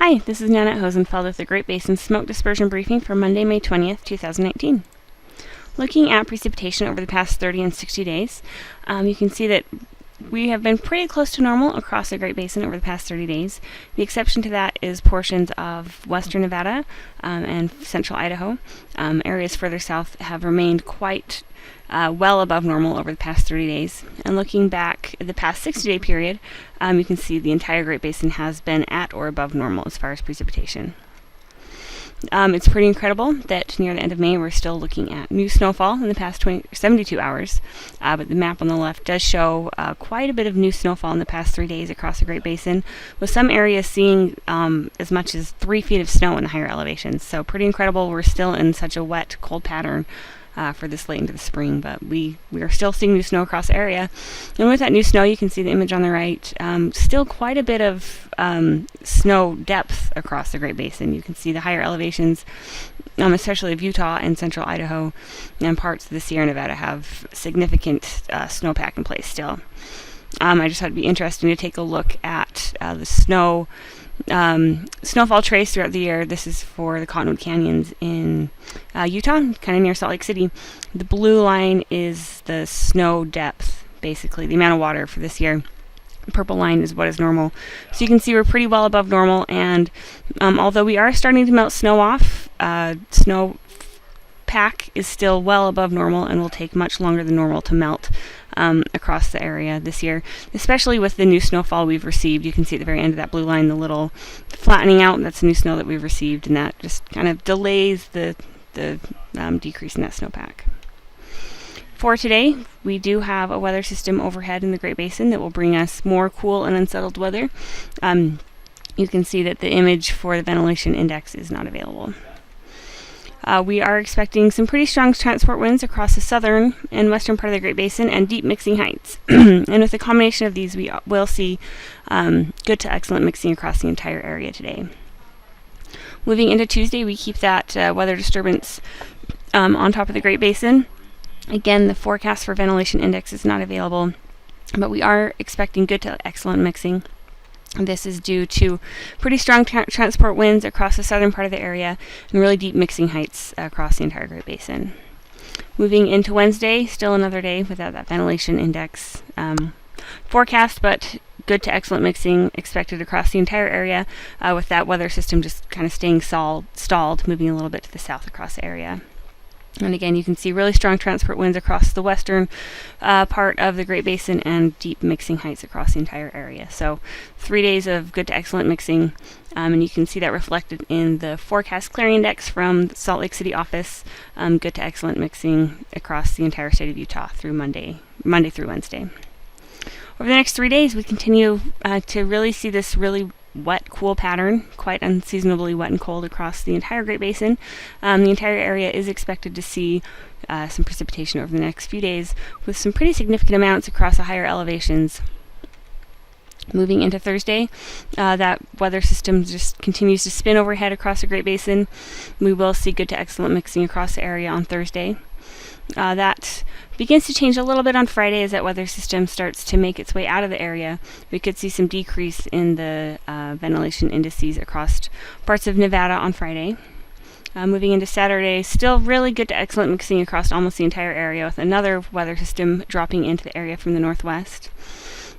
Hi, this is Nanette Hosenfeld with the Great Basin Smoke Dispersion Briefing for Monday, May 20th, 2019. Looking at precipitation over the past 30 and 60 days, you can see that we have been pretty close to normal across the Great Basin over the past 30 days. The exception to that is portions of western Nevada and central Idaho. Areas further south have remained quite well above normal over the past 30 days. And looking back at the past 60-day period, you can see the entire Great Basin has been at or above normal as far as precipitation. It's pretty incredible that near the end of May we're still looking at new snowfall in the past 72 hours, but the map on the left does show quite a bit of new snowfall in the past 3 days across the Great Basin, with some areas seeing as much as 3 feet of snow in the higher elevations. So pretty incredible. We're still in such a wet, cold pattern for this late into the spring, but we are still seeing new snow across the area. And with that new snow, you can see the image on the right, still quite a bit of snow depth across the Great Basin. You can see the higher elevations, especially of Utah and central Idaho, and parts of the Sierra Nevada have significant snowpack in place still. I just thought it'd be interesting to take a look at the snowfall trace throughout the year. This is for the Cottonwood Canyons in Utah, kind of near Salt Lake City. The blue line is the snow depth, basically, the amount of water for this year. The purple line is what is normal. So you can see we're pretty well above normal, and although we are starting to melt snow off, snow pack is still well above normal and will take much longer than normal to melt across the area this year, especially with the new snowfall we've received. You can see at the very end of that blue line the little flattening out. That's new snow that we've received, and that just kind of delays the decrease in that snowpack. For today, we do have a weather system overhead in the Great Basin that will bring us more cool and unsettled weather. You can see that the image for the ventilation index is not available. We are expecting some pretty strong transport winds across the southern and western part of the Great Basin and deep mixing heights. And with a combination of these, we will see good to excellent mixing across the entire area today. Moving into Tuesday, we keep that weather disturbance on top of the Great Basin. Again, the forecast for ventilation index is not available, but we are expecting good to excellent mixing. This is due to pretty strong transport winds across the southern part of the area and really deep mixing heights across the entire Great Basin. Moving into Wednesday, still another day without that ventilation index forecast, but good to excellent mixing expected across the entire area, with that weather system just kind of staying stalled, moving a little bit to the south across the area. And again, you can see really strong transport winds across the western part of the Great Basin and deep mixing heights across the entire area. So 3 days of good to excellent mixing, and you can see that reflected in the forecast clearing index from the Salt Lake City office. Good to excellent mixing across the entire state of Utah through Monday through Wednesday. Over the next 3 days, we continue to really see this really wet, cool pattern, quite unseasonably wet and cold across the entire Great Basin. The entire area is expected to see some precipitation over the next few days, with some pretty significant amounts across the higher elevations. Moving into Thursday, that weather system just continues to spin overhead across the Great Basin. We will see good to excellent mixing across the area on Thursday. That begins to change a little bit on Friday as that weather system starts to make its way out of the area. We could see some decrease in the ventilation indices across parts of Nevada on Friday. Moving into Saturday, still really good to excellent mixing across almost the entire area, with another weather system dropping into the area from the northwest.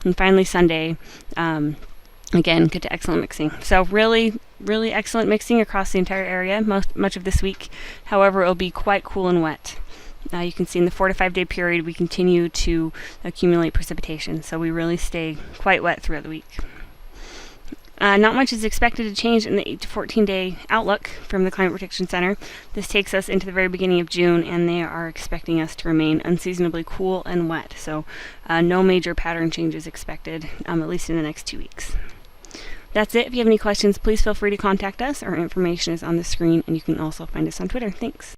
And finally Sunday, again, good to excellent mixing. So really excellent mixing across the entire area much of this week. However, it will be quite cool and wet. You can see in the 4 to 5 day period we continue to accumulate precipitation, so we really stay quite wet throughout the week. Not much is expected to change in the 8 to 14 day outlook from the Climate Protection Center. This takes us into the very beginning of June, and they are expecting us to remain unseasonably cool and wet, so no major pattern changes expected, at least in the next 2 weeks. That's it. If you have any questions, please feel free to contact us. Our information is on the screen, and you can also find us on Twitter. Thanks.